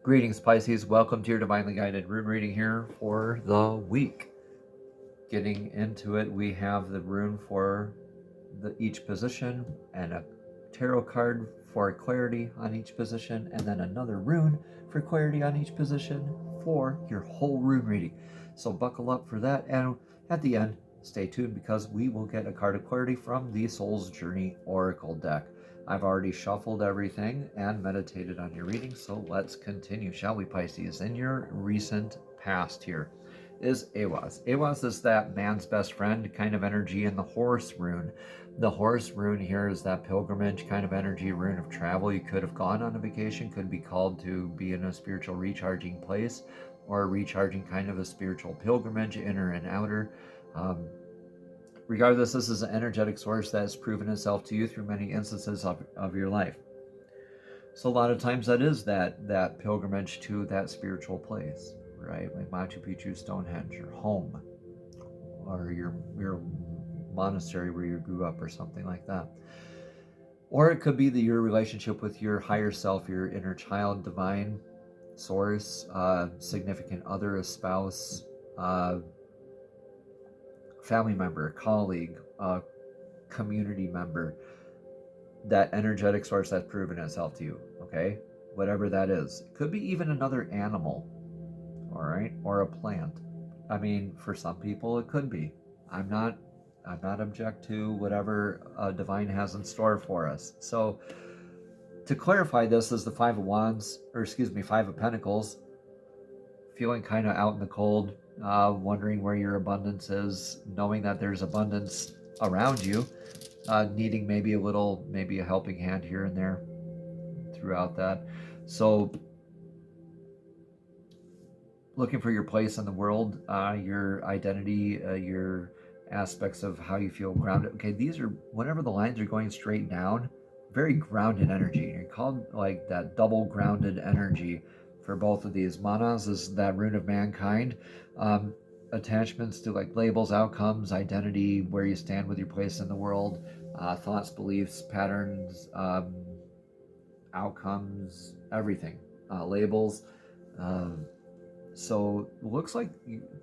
Greetings, Pisces. Welcome to your divinely guided rune reading here for the week. Getting into it, we have the rune for each position and a tarot card for clarity on each position, and then another rune for clarity on each position for your whole rune reading. So buckle up for that, and at the end, stay tuned because we will get a card of clarity from the Soul's Journey Oracle deck. I've already shuffled everything and meditated on your reading, so let's continue, shall we, Pisces? In your recent past here is Awaz. Awaz is that man's best friend kind of energy in the horse rune. The horse rune here is that pilgrimage kind of energy, rune of travel. You could have gone on a vacation, could be called to be in a spiritual recharging place, or a recharging kind of a spiritual pilgrimage, inner and outer. Regardless, this is an energetic source that has proven itself to you through many instances of your life. So a lot of times that is that pilgrimage to that spiritual place, right? Like Machu Picchu, Stonehenge, your home, or your monastery where you grew up, or something like that. Or it could be your relationship with your higher self, your inner child, divine source, significant other, a spouse, family member, colleague, community member, that energetic source that's proven itself to you, okay? Whatever that is. It could be even another animal, all right? Or a plant. I mean, for some people it could be. I'm not object to whatever divine has in store for us. So to clarify, this is the Five of Pentacles, feeling kind of out in the cold, wondering where your abundance is, knowing that there's abundance around you, needing maybe a helping hand here and there throughout that. So looking for your place in the world, your identity, your aspects of how you feel grounded. Okay, these are, whenever the lines are going straight down, very grounded energy. You're called like that double grounded energy for both of these. Manas is that rune of mankind. Attachments to like labels, outcomes, identity, where you stand with your place in the world, thoughts, beliefs, patterns, outcomes, everything, labels. So looks like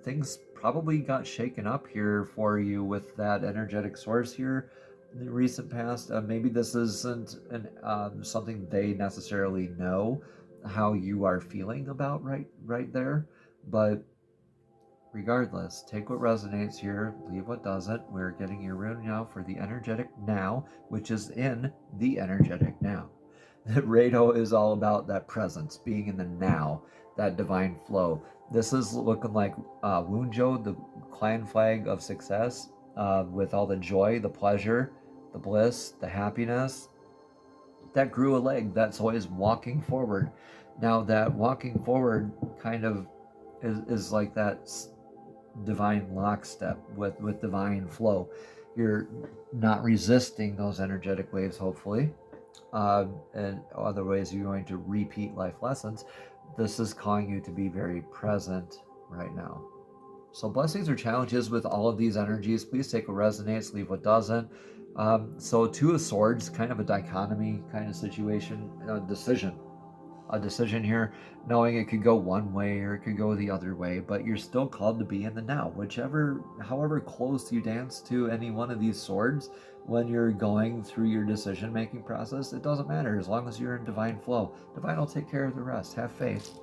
things probably got shaken up here for you with that energetic source here in the recent past. Maybe this isn't something they necessarily know how you are feeling about right there, but regardless, take what resonates here, leave what doesn't. We're getting your rune now for the energetic now, which is in the energetic now. The Rado is all about that presence, being in the now, that divine flow. This is looking like Wunjo, the clan flag of success, with all the joy, the pleasure, the bliss, the happiness. That grew a leg. That's always walking forward. Now that walking forward kind of is like that divine lockstep with divine flow. You're not resisting those energetic waves, hopefully. And other ways you're going to repeat life lessons. This is calling you to be very present right now. So blessings or challenges with all of these energies. Please take what resonates, leave what doesn't. So Two of Swords, kind of a dichotomy kind of situation, a decision here, knowing it could go one way or it could go the other way, but you're still called to be in the now, however close you dance to any one of these swords when you're going through your decision-making process. It doesn't matter as long as you're in divine flow. Divine will take care of the rest. Have faith.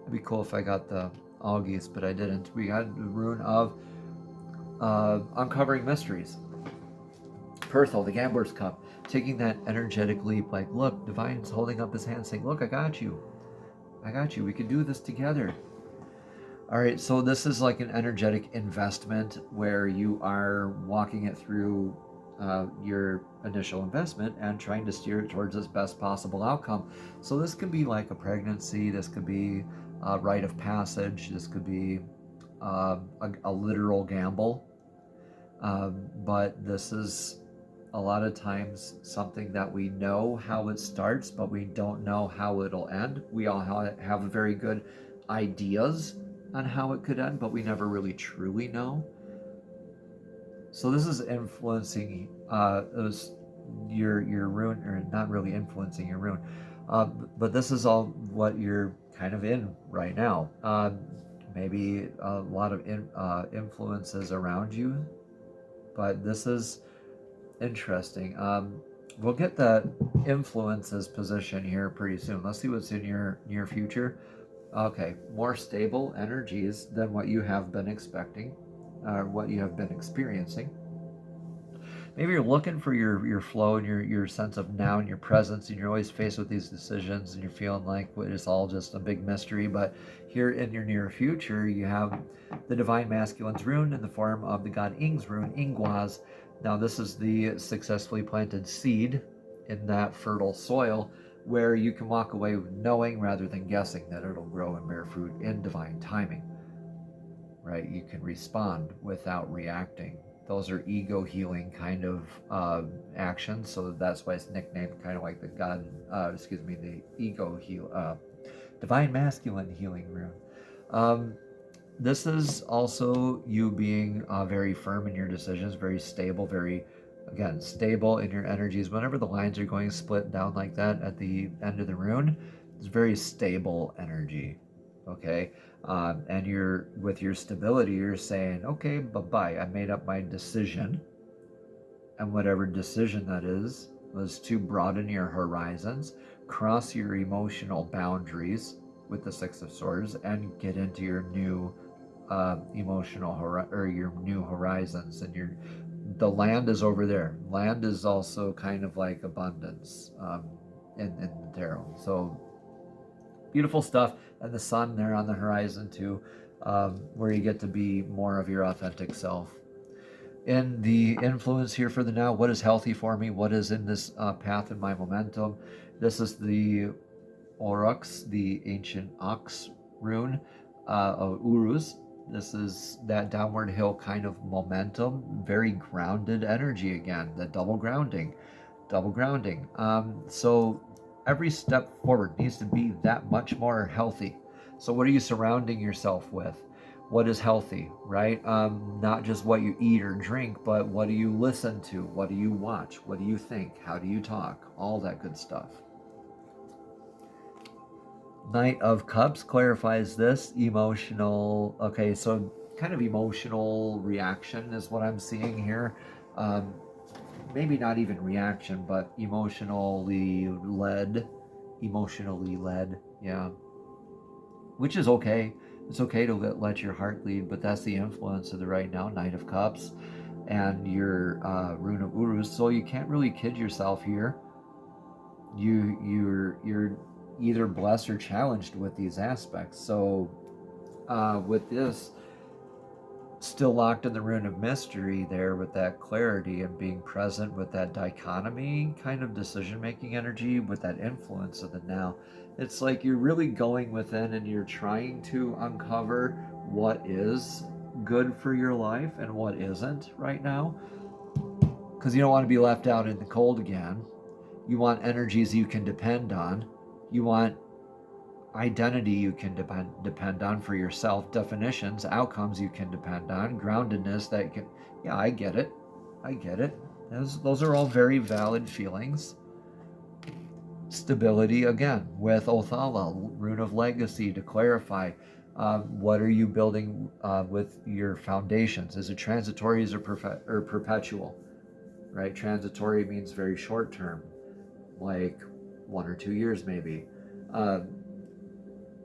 It'd be cool if I got the Augies, but I didn't. We got the rune of uncovering mysteries. Perthel, the Gambler's Cup, taking that energetic leap, like, look, Divine's holding up his hand saying, look, I got you, we can do this together. All right, so this is like an energetic investment where you are walking it through your initial investment and trying to steer it towards its best possible outcome. So this could be like a pregnancy, this could be a rite of passage, this could be a literal gamble, but this is a lot of times something that we know how it starts, but we don't know how it'll end. We all have very good ideas on how it could end, but we never really truly know. So this is influencing your rune, or not really influencing your rune, but this is all what you're kind of in right now. Maybe a lot of influences around you, but this is interesting. We'll get that influences position here pretty soon. Let's see what's in your near future. Okay, more stable energies than what you have been expecting, or what you have been experiencing. Maybe you're looking for your flow and your sense of now and your presence, and you're always faced with these decisions, and you're feeling like it's all just a big mystery. But here in your near future, you have the divine masculine's rune in the form of the god Ing's rune, Ingwaz. Now this is the successfully planted seed in that fertile soil, where you can walk away knowing rather than guessing that it'll grow and bear fruit in divine timing. Right? You can respond without reacting. Those are ego healing kind of actions, so that's why it's nicknamed kind of like the god, the ego heal, divine masculine healing rune. This is also you being very firm in your decisions, very stable, very, again, stable in your energies. Whenever the lines are going split down like that at the end of the rune, it's very stable energy. Okay, and you're, with your stability, you're saying, okay, bye-bye, I made up my decision, and whatever decision that is was to broaden your horizons, cross your emotional boundaries with the Six of Swords, and get into your new your new horizons. And the land is over there. Land is also kind of like abundance in the tarot. So beautiful stuff. And the sun there on the horizon too, where you get to be more of your authentic self. In the influence here for the now, what is healthy for me? What is in this path in my momentum? This is the Aurochs, the ancient ox rune of Uruz. This is that downward hill kind of momentum, very grounded energy again, the double grounding. So every step forward needs to be that much more healthy. So what are you surrounding yourself with? What is healthy, right? Not just what you eat or drink, but what do you listen to? What do you watch? What do you think? How do you talk? All that good stuff. Knight of Cups clarifies this. Emotional, okay, so kind of emotional reaction is what I'm seeing here. Maybe not even reaction, but emotionally led, yeah. Which is okay. It's okay to let your heart lead, but that's the influence of the right now, Knight of Cups, and your Rune of Uruz. So you can't really kid yourself here. You're either blessed or challenged with these aspects. So with this, still locked in the Rune of Mystery there, with that clarity and being present with that dichotomy kind of decision-making energy, with that influence of the now, it's like you're really going within and you're trying to uncover what is good for your life and what isn't right now, because you don't want to be left out in the cold again. You want energies you can depend on. You want identity you can depend on for yourself, definitions, outcomes you can depend on, groundedness that you can, yeah, I get it. Those are all very valid feelings. Stability, again, with Othala, Rune of Legacy, to clarify, what are you building with your foundations? Is it transitory, is it or perpetual? Right? Transitory means very short term, like 1 or 2 years maybe.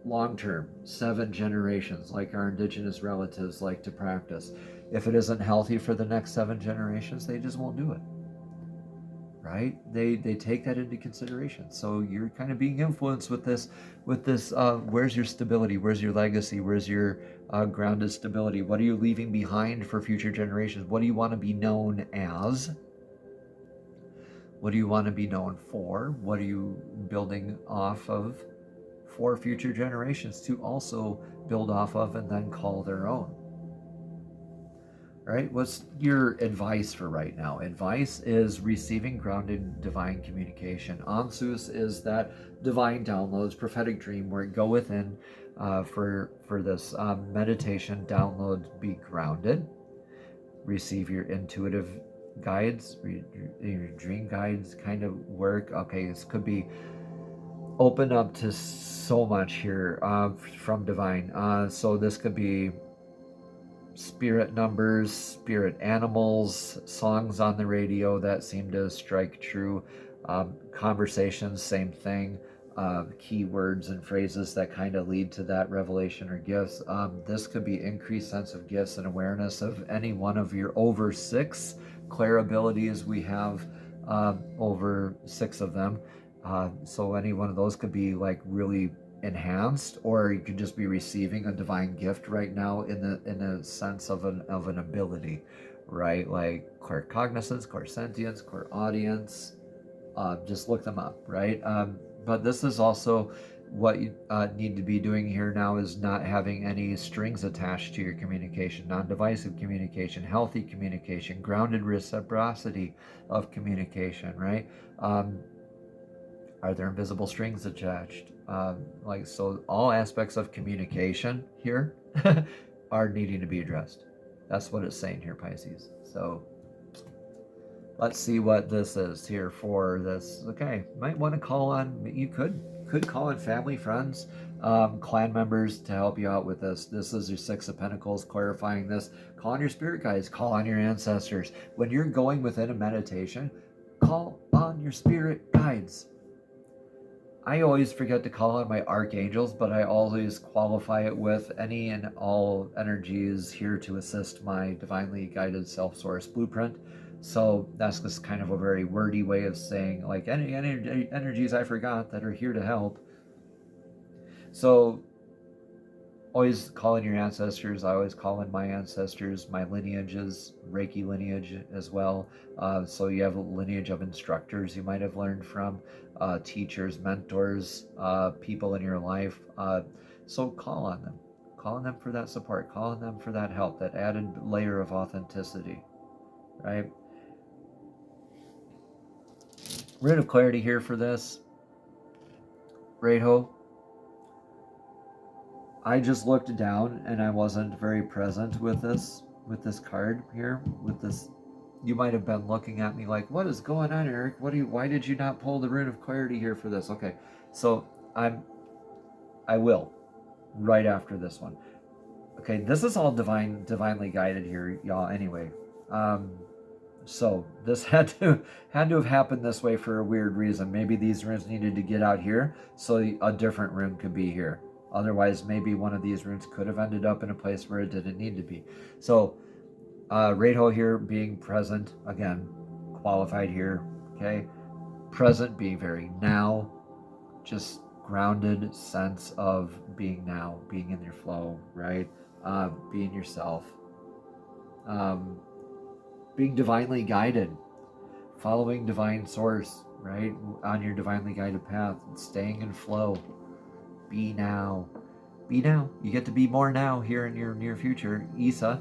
Long term, 7 generations, like our indigenous relatives like to practice. If it isn't healthy for the next 7 generations, they just won't do it. Right? They take that into consideration. So you're kind of being influenced with this. Where's your stability? Where's your legacy? Where's your grounded stability? What are you leaving behind for future generations? What do you want to be known as? What do you want to be known for? What are you building off of for future generations to also build off of and then call their own? All right, what's your advice for right now? Advice is receiving grounded divine communication. Ansus is that divine downloads, prophetic dream, where go within for this meditation, download, be grounded, receive your intuitive guides, your dream guides kind of work. Okay, this could be open up to so much here from divine. So this could be spirit numbers, spirit animals, songs on the radio that seem to strike true, conversations, same thing, keywords and phrases that kind of lead to that revelation or gifts. This could be increased sense of gifts and awareness of any one of your over 6 clair abilities. We have over 6 of them. So any one of those could be like really enhanced, or you could just be receiving a divine gift right now in the sense of an ability, right? Like claircognizance, clairsentience, clairaudience. Just look them up, right? But this is also what you need to be doing here now is not having any strings attached to your communication, non-divisive communication, healthy communication, grounded reciprocity of communication, right? Are there invisible strings attached? Like, so all aspects of communication here are needing to be addressed. That's what it's saying here, Pisces. So let's see what this is here for this. Okay, might want to call on, you could call on family, friends, clan members to help you out with this. This is your 6 of Pentacles clarifying this. Call on your spirit guides, call on your ancestors. When you're going within a meditation, call on your spirit guides. I always forget to call on my archangels, but I always qualify it with any and all energies here to assist my divinely guided self-source blueprint. So that's just kind of a very wordy way of saying like any energies I forgot that are here to help. So always call in your ancestors. I always call in my ancestors, my lineages, Reiki lineage as well. So you have a lineage of instructors you might have learned from, teachers, mentors, people in your life. So call on them. Call on them for that support. Call on them for that help, that added layer of authenticity, right? Rune of clarity here for this. Radho. I just looked down and I wasn't very present with this card here, with this. You might have been looking at me like, what is going on, Eric? Why did you not pull the Rune of clarity here for this? Okay, so I will right after this one. Okay, this is all divinely guided here, y'all. Anyway, so this had to have happened this way for a weird reason. Maybe these runes needed to get out here, so a different rune could be here. Otherwise, maybe one of these runes could have ended up in a place where it didn't need to be. So, Radho here being present, again, qualified here, okay? Present being very now, just grounded sense of being now, being in your flow, right? Being yourself. Being divinely guided, following divine source, right? On your divinely guided path, staying in flow. Be now. Be now. You get to be more now here in your near future. Isa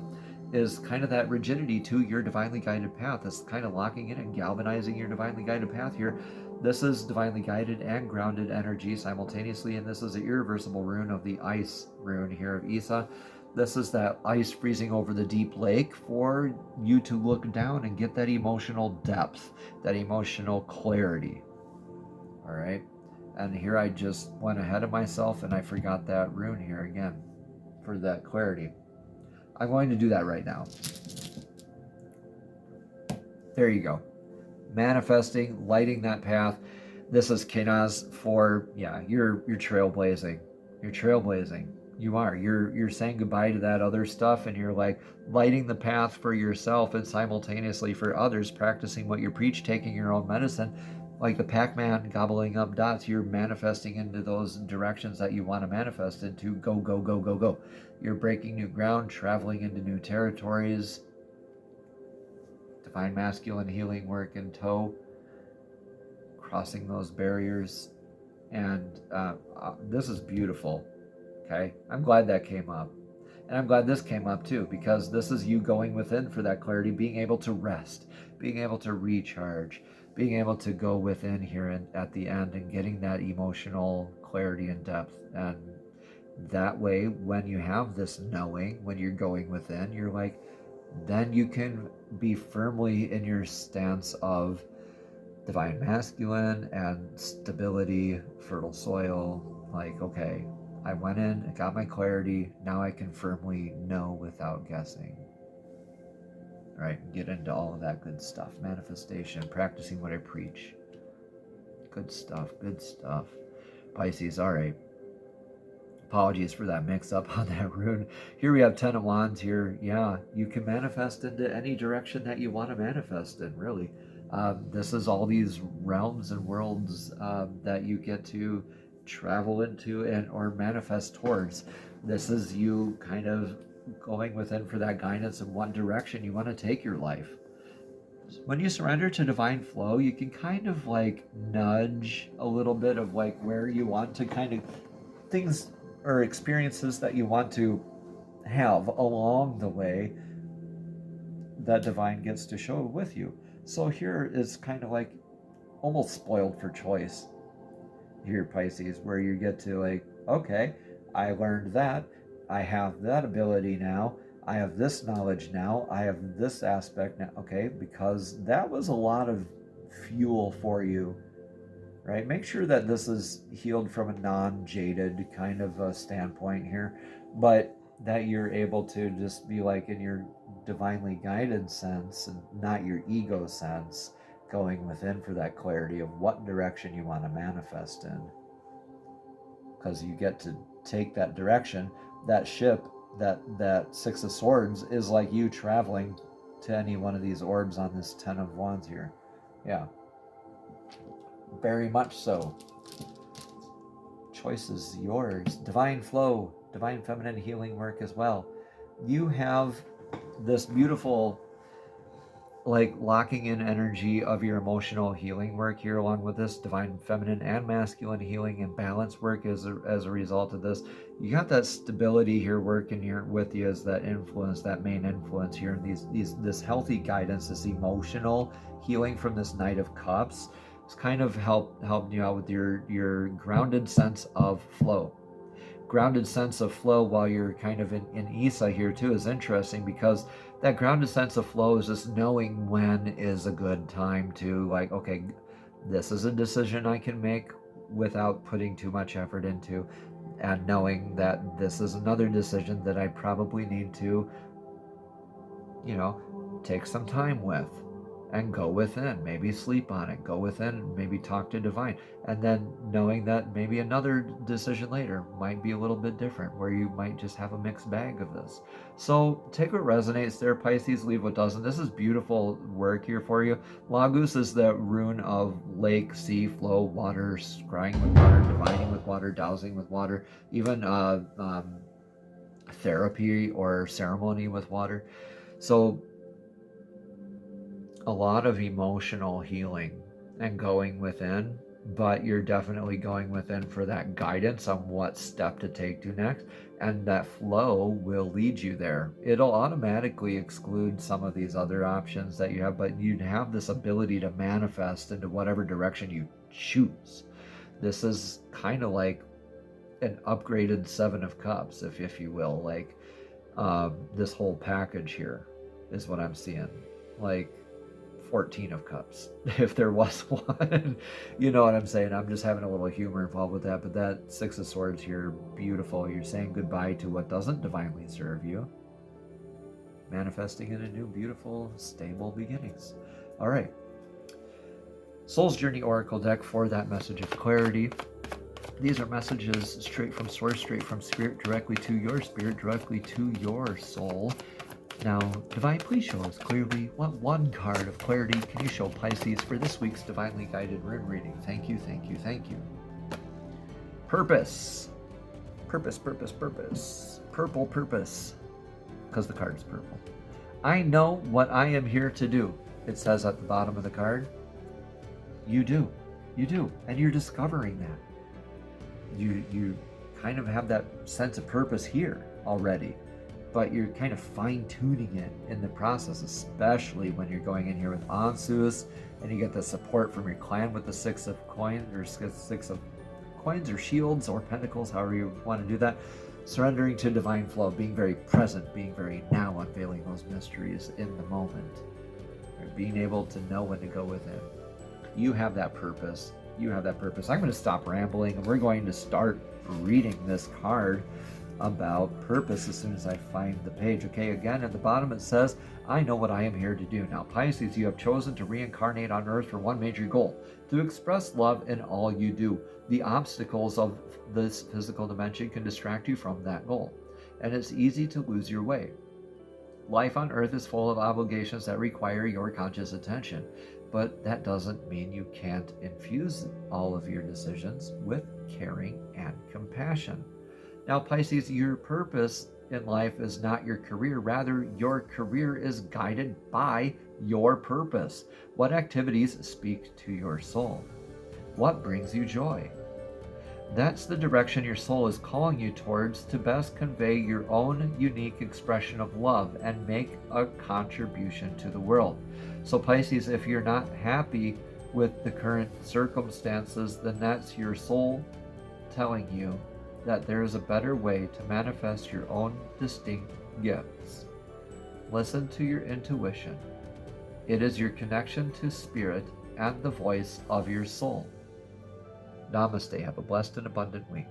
is kind of that rigidity to your divinely guided path. It's kind of locking in and galvanizing your divinely guided path here. This is divinely guided and grounded energy simultaneously, and this is an irreversible rune of the ice rune here of Isa. This is that ice freezing over the deep lake for you to look down and get that emotional depth, that emotional clarity. All right. And here I just went ahead of myself and I forgot that rune here again for that clarity. I'm going to do that right now. There you go. Manifesting, lighting that path. This is Kenaz for, yeah, you're trailblazing. You're trailblazing. You are. You're saying goodbye to that other stuff and you're like lighting the path for yourself and simultaneously for others, practicing what you preach, taking your own medicine. Like the Pac-Man gobbling up dots, you're manifesting into those directions that you want to manifest into. Go, go, go, go, go. You're breaking new ground, traveling into new territories. Divine masculine healing work in tow. Crossing those barriers. And this is beautiful. Okay? I'm glad that came up. And I'm glad this came up too, because this is you going within for that clarity, being able to rest, being able to recharge, being able to go within here and at the end and getting that emotional clarity and depth. And that way, when you have this knowing, when you're going within, you're like, then you can be firmly in your stance of divine masculine and stability, fertile soil. Like, okay, I went in, I got my clarity, now I can firmly know without guessing. Right? Get into all of that good stuff. Manifestation, practicing what I preach. Good stuff, good stuff. Pisces, all right. Apologies for that mix-up on that rune. Here we have 10 of Wands here. Yeah, you can manifest into any direction that you want to manifest in, really. This is all these realms and worlds that you get to travel into and or manifest towards. This is you kind of going within for that guidance in what direction you want to take your life. When you surrender to divine flow, you can kind of like nudge a little bit of like where you want to kind of things or experiences that you want to have along the way that divine gets to show with you. So here is kind of like almost spoiled for choice here, Pisces, where you get to like, okay, I learned that, I have that ability now, I have this knowledge now, I have this aspect now, okay, because that was a lot of fuel for you, right? Make sure that this is healed from a non-jaded kind of a standpoint here, but that you're able to just be like in your divinely guided sense and not your ego sense, going within for that clarity of what direction you want to manifest in. Because you get to take that direction. That ship, that Six of Swords is like you traveling to any one of these orbs on this 10 of Wands here. Yeah. Very much so. Choice is yours. Divine flow, divine feminine healing work as well. You have this beautiful like locking in energy of your emotional healing work here, along with this divine feminine and masculine healing and balance work as a result of this. You got that stability here working here with you as that influence, that main influence here, and this healthy guidance, this emotional healing from this Knight of Cups. It's kind of helping you out with your grounded sense of flow. Grounded sense of flow while you're kind of in Isa here too is interesting, because that grounded sense of flow is just knowing when is a good time to like, okay, this is a decision I can make without putting too much effort into, and knowing that this is another decision that I probably need to, take some time with and go within, maybe sleep on it, go within, maybe talk to divine, and then knowing that maybe another decision later might be a little bit different, where you might just have a mixed bag of this. So take what resonates there, Pisces, leave what doesn't. This is beautiful work here for you. Lagos is the rune of lake, sea, flow, water, scrying with water, divining with water, dowsing with water, even therapy or ceremony with water. So a lot of emotional healing and going within, but you're definitely going within for that guidance on what step to take to next, and that flow will lead you there. It'll automatically exclude some of these other options that you have, but you'd have this ability to manifest into whatever direction you choose. This is kind of like an upgraded Seven of Cups, if you will. Like this whole package here is what I'm seeing. Like 14 of Cups, if there was one. You know what I'm saying? I'm just having a little humor involved with that. But that Six of Swords here, beautiful. You're saying goodbye to what doesn't divinely serve you, manifesting in a new, beautiful, stable beginnings. All right. Soul's Journey Oracle deck for that message of clarity. These are messages straight from source, straight from spirit, directly to your spirit, directly to your soul. Now, Divine, please show us clearly what one card of clarity can you show Pisces for this week's Divinely Guided Rune reading. Thank you, thank you, thank you. Purpose. Purpose, purpose, purpose. Purple purpose. Because the card is purple. I know what I am here to do. It says at the bottom of the card. You do. You do. And you're discovering that. You kind of have that sense of purpose here already, but you're kind of fine-tuning it in the process, especially when you're going in here with Ansus and you get the support from your clan with the Six of Coins or Shields or Pentacles, however you want to do that. surrendering to divine flow, being very present, being very now, unveiling those mysteries in the moment, being able to know when to go within. You have that purpose. You have that purpose. I'm going to stop rambling, and we're going to start reading this card about purpose as soon as I find the page. Okay, again, at the bottom it says, I know what I am here to do. Now, Pisces, you have chosen to reincarnate on Earth for one major goal, to express love in all you do. The obstacles of this physical dimension can distract you from that goal, and it's easy to lose your way. Life on Earth is full of obligations that require your conscious attention, but that doesn't mean you can't infuse all of your decisions with caring and compassion. Now, Pisces, your purpose in life is not your career. Rather, your career is guided by your purpose. What activities speak to your soul? What brings you joy? That's the direction your soul is calling you towards to best convey your own unique expression of love and make a contribution to the world. So Pisces, if you're not happy with the current circumstances, then that's your soul telling you that there is a better way to manifest your own distinct gifts. Listen to your intuition. It is your connection to spirit and the voice of your soul. Namaste. Have a blessed and abundant week.